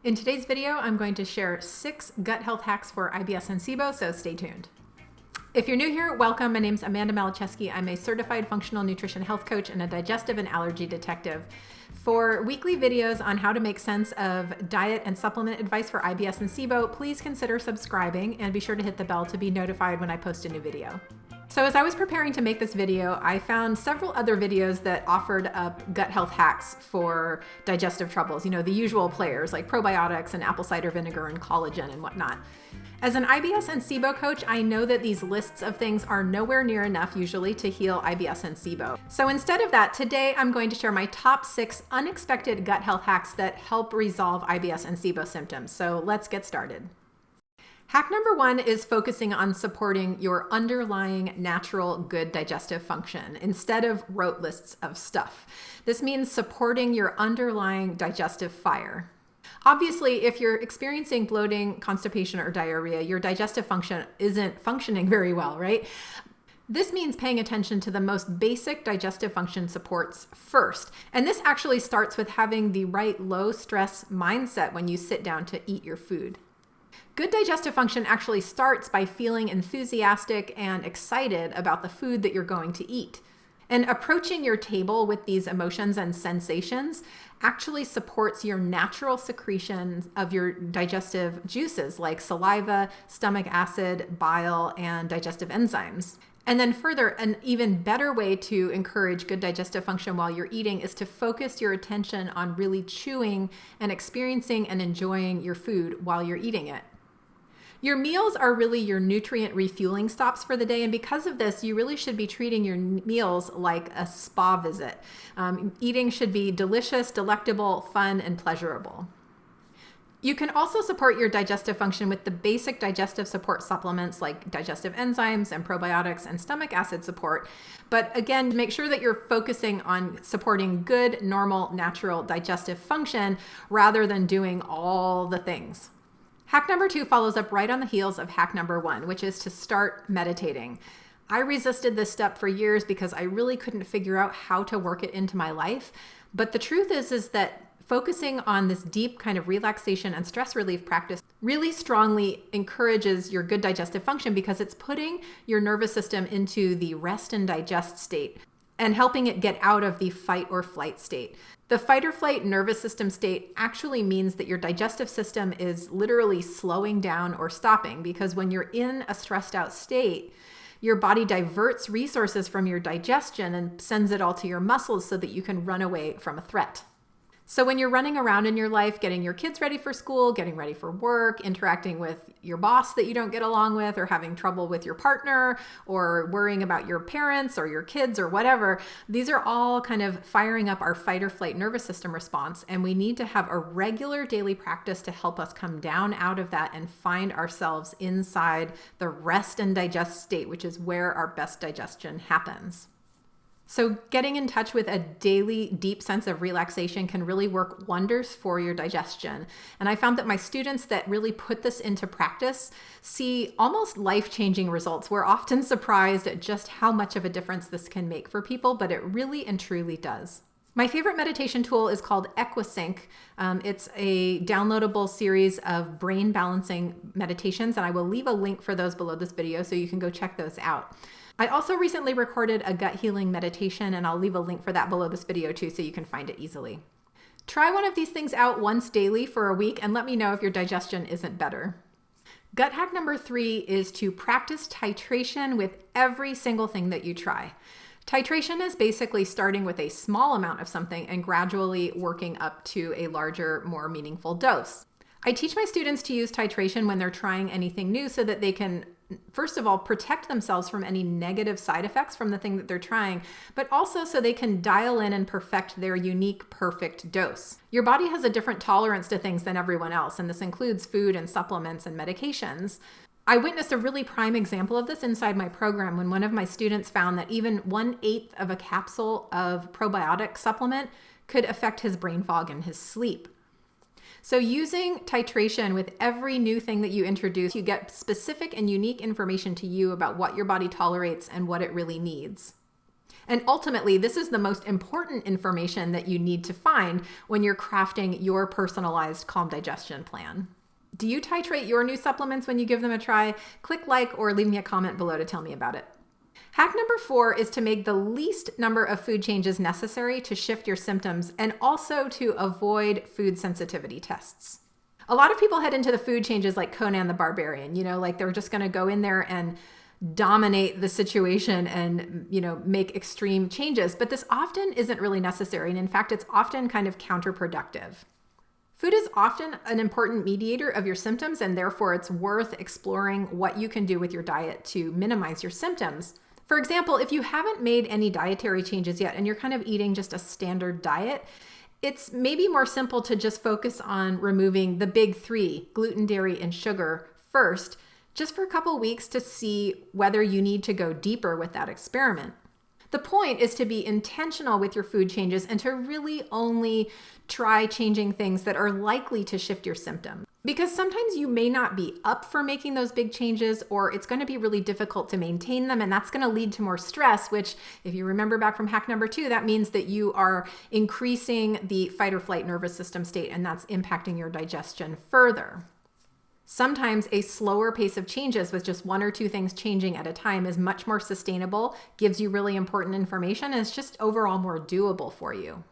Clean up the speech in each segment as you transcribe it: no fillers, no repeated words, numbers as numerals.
In today's video, I'm going to share 6 gut health hacks for IBS and SIBO, so stay tuned. If you're new here, welcome. My name's Amanda Malacheski. I'm a certified functional nutrition health coach and a digestive and allergy detective. For weekly videos on how to make sense of diet and supplement advice for IBS and SIBO, please consider subscribing and be sure to hit the bell to be notified when I post a new video. So as I was preparing to make this video, I found several other videos that offered up gut health hacks for digestive troubles, the usual players like probiotics and apple cider vinegar and collagen and whatnot. As an IBS and SIBO coach, I know that these lists of things are nowhere near enough usually to heal IBS and SIBO. So instead of that, today I'm going to share my top 6 unexpected gut health hacks that help resolve IBS and SIBO symptoms. So let's get started. Hack number 1 is focusing on supporting your underlying natural good digestive function instead of rote lists of stuff. This means supporting your underlying digestive fire. Obviously, if you're experiencing bloating, constipation, or diarrhea, your digestive function isn't functioning very well, right? This means paying attention to the most basic digestive function supports first. And this actually starts with having the right low stress mindset when you sit down to eat your food. Good digestive function actually starts by feeling enthusiastic and excited about the food that you're going to eat. And approaching your table with these emotions and sensations actually supports your natural secretion of your digestive juices like saliva, stomach acid, bile, and digestive enzymes. And then further, an even better way to encourage good digestive function while you're eating is to focus your attention on really chewing and experiencing and enjoying your food while you're eating it. Your meals are really your nutrient refueling stops for the day, and because of this, you really should be treating your meals like a spa visit. Eating should be delicious, delectable, fun, and pleasurable. You can also support your digestive function with the basic digestive support supplements like digestive enzymes and probiotics and stomach acid support. But again, make sure that you're focusing on supporting good, normal, natural digestive function rather than doing all the things. Hack number 2 follows up right on the heels of hack number 1, which is to start meditating. I resisted this step for years because I really couldn't figure out how to work it into my life. But the truth is that focusing on this deep kind of relaxation and stress relief practice really strongly encourages your good digestive function because it's putting your nervous system into the rest and digest state and helping it get out of the fight or flight state. The fight or flight nervous system state actually means that your digestive system is literally slowing down or stopping because when you're in a stressed out state, your body diverts resources from your digestion and sends it all to your muscles so that you can run away from a threat. So when you're running around in your life, getting your kids ready for school, getting ready for work, interacting with your boss that you don't get along with, or having trouble with your partner, or worrying about your parents or your kids or whatever, these are all kind of firing up our fight or flight nervous system response. And we need to have a regular daily practice to help us come down out of that and find ourselves inside the rest and digest state, which is where our best digestion happens. So getting in touch with a daily deep sense of relaxation can really work wonders for your digestion. And I found that my students that really put this into practice see almost life-changing results. We're often surprised at just how much of a difference this can make for people, but it really and truly does. My favorite meditation tool is called Equisync. It's a downloadable series of brain balancing meditations, and I will leave a link for those below this video so you can go check those out. I also recently recorded a gut healing meditation, and I'll leave a link for that below this video too so you can find it easily. Try one of these things out once daily for a week and let me know if your digestion isn't better. Gut hack number 3 is to practice titration with every single thing that you try. Titration is basically starting with a small amount of something and gradually working up to a larger, more meaningful dose. I teach my students to use titration when they're trying anything new so that they can, first of all, protect themselves from any negative side effects from the thing that they're trying, but also so they can dial in and perfect their unique, perfect dose. Your body has a different tolerance to things than everyone else, and this includes food and supplements and medications. I witnessed a really prime example of this inside my program when one of my students found that even 1/8 of a capsule of probiotic supplement could affect his brain fog and his sleep. So using titration with every new thing that you introduce, you get specific and unique information to you about what your body tolerates and what it really needs. And ultimately, this is the most important information that you need to find when you're crafting your personalized calm digestion plan. Do you titrate your new supplements when you give them a try? Click like or leave me a comment below to tell me about it. Hack number 4 is to make the least number of food changes necessary to shift your symptoms and also to avoid food sensitivity tests. A lot of people head into the food changes like Conan the Barbarian, like they're just going to go in there and dominate the situation and, make extreme changes. But this often isn't really necessary. And in fact, it's often kind of counterproductive. Food is often an important mediator of your symptoms, and therefore it's worth exploring what you can do with your diet to minimize your symptoms. For example, if you haven't made any dietary changes yet and you're kind of eating just a standard diet, it's maybe more simple to just focus on removing the big 3, gluten, dairy, and sugar first, just for a couple weeks to see whether you need to go deeper with that experiment. The point is to be intentional with your food changes and to really only try changing things that are likely to shift your symptoms. Because sometimes you may not be up for making those big changes, or it's going to be really difficult to maintain them, and that's going to lead to more stress, which, if you remember back from hack number 2, that means that you are increasing the fight or flight nervous system state, and that's impacting your digestion further. Sometimes a slower pace of changes with just 1 or 2 things changing at a time is much more sustainable, gives you really important information, and it's just overall more doable for you.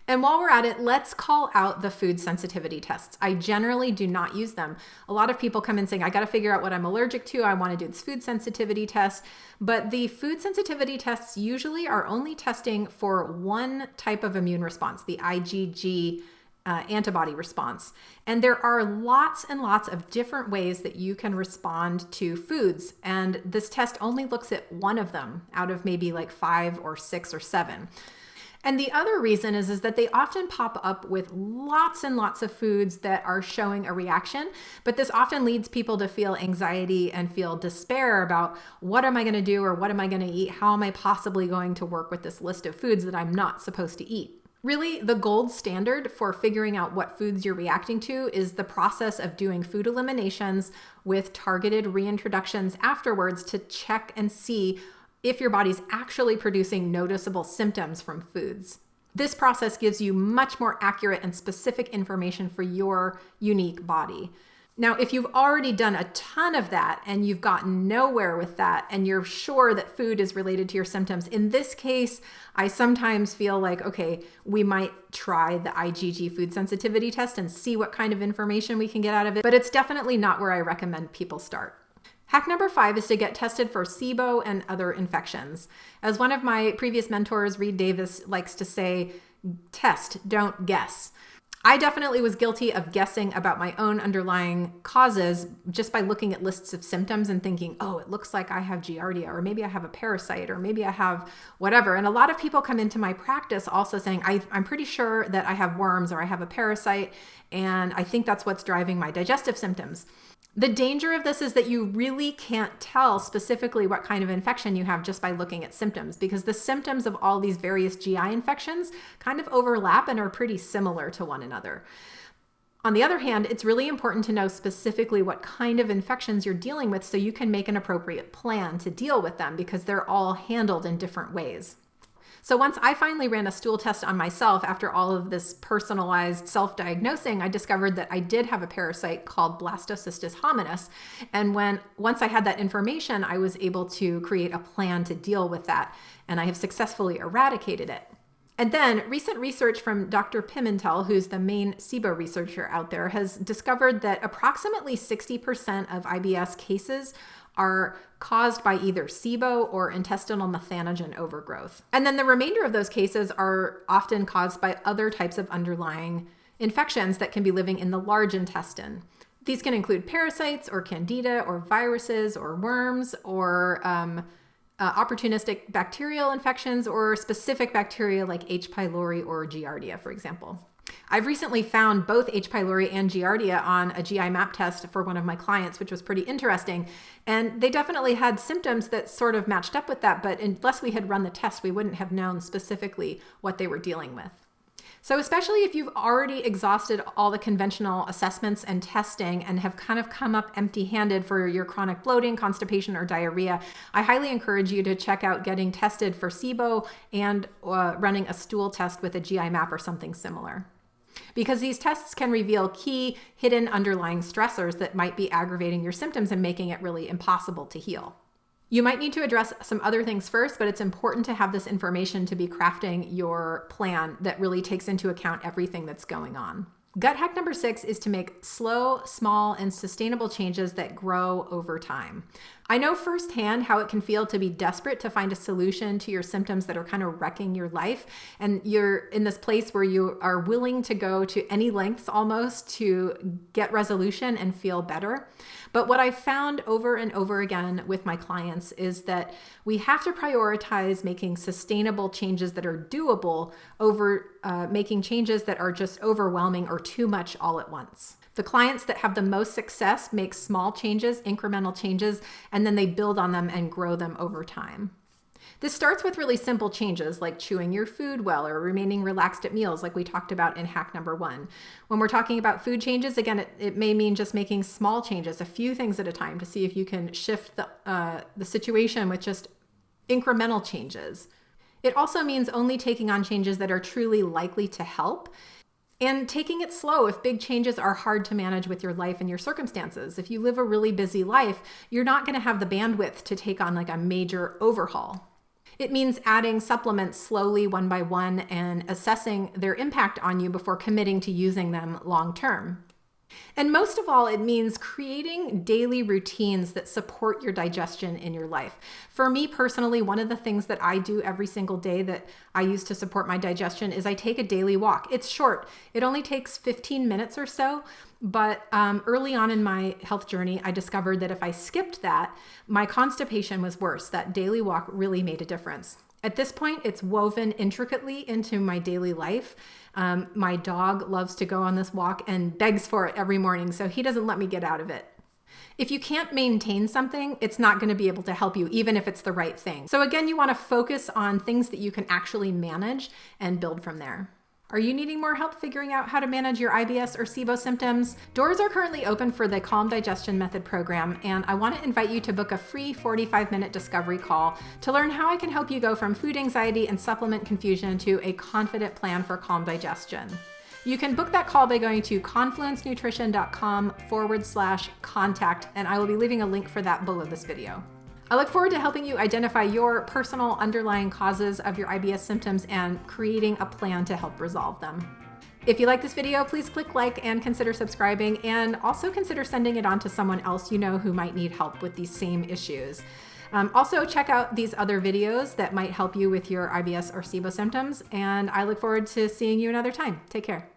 And while we're at it, let's call out the food sensitivity tests. I generally do not use them. A lot of people come in saying, I got to figure out what I'm allergic to. I want to do this food sensitivity test. But the food sensitivity tests usually are only testing for one type of immune response, the IgG antibody response. And there are lots and lots of different ways that you can respond to foods. And this test only looks at one of them out of maybe like 5 or 6 or 7. And the other reason is that they often pop up with lots and lots of foods that are showing a reaction, but this often leads people to feel anxiety and feel despair about what am I going to do or what am I going to eat? How am I possibly going to work with this list of foods that I'm not supposed to eat? Really, the gold standard for figuring out what foods you're reacting to is the process of doing food eliminations with targeted reintroductions afterwards to check and see if your body's actually producing noticeable symptoms from foods. This process gives you much more accurate and specific information for your unique body. Now, if you've already done a ton of that and you've gotten nowhere with that and you're sure that food is related to your symptoms, in this case, I sometimes feel like, okay, we might try the IgG food sensitivity test and see what kind of information we can get out of it, but it's definitely not where I recommend people start. Hack number 5 is to get tested for SIBO and other infections. As one of my previous mentors, Reed Davis, likes to say, test, don't guess. I definitely was guilty of guessing about my own underlying causes just by looking at lists of symptoms and thinking, oh, it looks like I have Giardia, or maybe I have a parasite, or maybe I have whatever. And a lot of people come into my practice also saying, I'm pretty sure that I have worms or I have a parasite, and I think that's what's driving my digestive symptoms. The danger of this is that you really can't tell specifically what kind of infection you have just by looking at symptoms, because the symptoms of all these various GI infections kind of overlap and are pretty similar to one another. On the other hand, it's really important to know specifically what kind of infections you're dealing with so you can make an appropriate plan to deal with them, because they're all handled in different ways. So once I finally ran a stool test on myself after all of this personalized self-diagnosing, I discovered that I did have a parasite called Blastocystis hominis. And once I had that information, I was able to create a plan to deal with that. And I have successfully eradicated it. And then recent research from Dr. Pimentel, who's the main SIBO researcher out there, has discovered that approximately 60% of IBS cases are caused by either SIBO or intestinal methanogen overgrowth. And then the remainder of those cases are often caused by other types of underlying infections that can be living in the large intestine. These can include parasites or candida or viruses or worms or opportunistic bacterial infections or specific bacteria like H. pylori or Giardia, for example. I've recently found both H. pylori and Giardia on a GI map test for one of my clients, which was pretty interesting. And they definitely had symptoms that sort of matched up with that, but unless we had run the test, we wouldn't have known specifically what they were dealing with. So especially if you've already exhausted all the conventional assessments and testing and have kind of come up empty-handed for your chronic bloating, constipation, or diarrhea, I highly encourage you to check out getting tested for SIBO and running a stool test with a GI map or something similar. Because these tests can reveal key hidden underlying stressors that might be aggravating your symptoms and making it really impossible to heal. You might need to address some other things first, but it's important to have this information to be crafting your plan that really takes into account everything that's going on. Gut hack number 6 is to make slow, small, and sustainable changes that grow over time. I know firsthand how it can feel to be desperate to find a solution to your symptoms that are kind of wrecking your life. And you're in this place where you are willing to go to any lengths almost to get resolution and feel better. But what I've found over and over again with my clients is that we have to prioritize making sustainable changes that are doable over making changes that are just overwhelming or too much all at once. The clients that have the most success make small changes, incremental changes, and then they build on them and grow them over time. This starts with really simple changes like chewing your food well or remaining relaxed at meals like we talked about in hack number 1. When we're talking about food changes, again, it may mean just making small changes, a few things at a time to see if you can shift the situation with just incremental changes. It also means only taking on changes that are truly likely to help and taking it slow if big changes are hard to manage with your life and your circumstances. If you live a really busy life, you're not going to have the bandwidth to take on like a major overhaul. It means adding supplements slowly one by one and assessing their impact on you before committing to using them long term. And most of all, it means creating daily routines that support your digestion in your life. For me personally, one of the things that I do every single day that I use to support my digestion is I take a daily walk. It's short. It only takes 15 minutes or so. But early on in my health journey, I discovered that if I skipped that, my constipation was worse. That daily walk really made a difference. At this point, it's woven intricately into my daily life. My dog loves to go on this walk and begs for it every morning, so he doesn't let me get out of it. If you can't maintain something, it's not going to be able to help you, even if it's the right thing. So again, you want to focus on things that you can actually manage and build from there. Are you needing more help figuring out how to manage your IBS or SIBO symptoms? Doors are currently open for the Calm Digestion Method program, and I want to invite you to book a free 45-minute discovery call to learn how I can help you go from food anxiety and supplement confusion to a confident plan for calm digestion. You can book that call by going to confluencenutrition.com/contact, and I will be leaving a link for that below this video. I look forward to helping you identify your personal underlying causes of your IBS symptoms and creating a plan to help resolve them. If you like this video, please click like and consider subscribing, and also consider sending it on to someone else you know who might need help with these same issues. Also, check out these other videos that might help you with your IBS or SIBO symptoms, and I look forward to seeing you another time. Take care.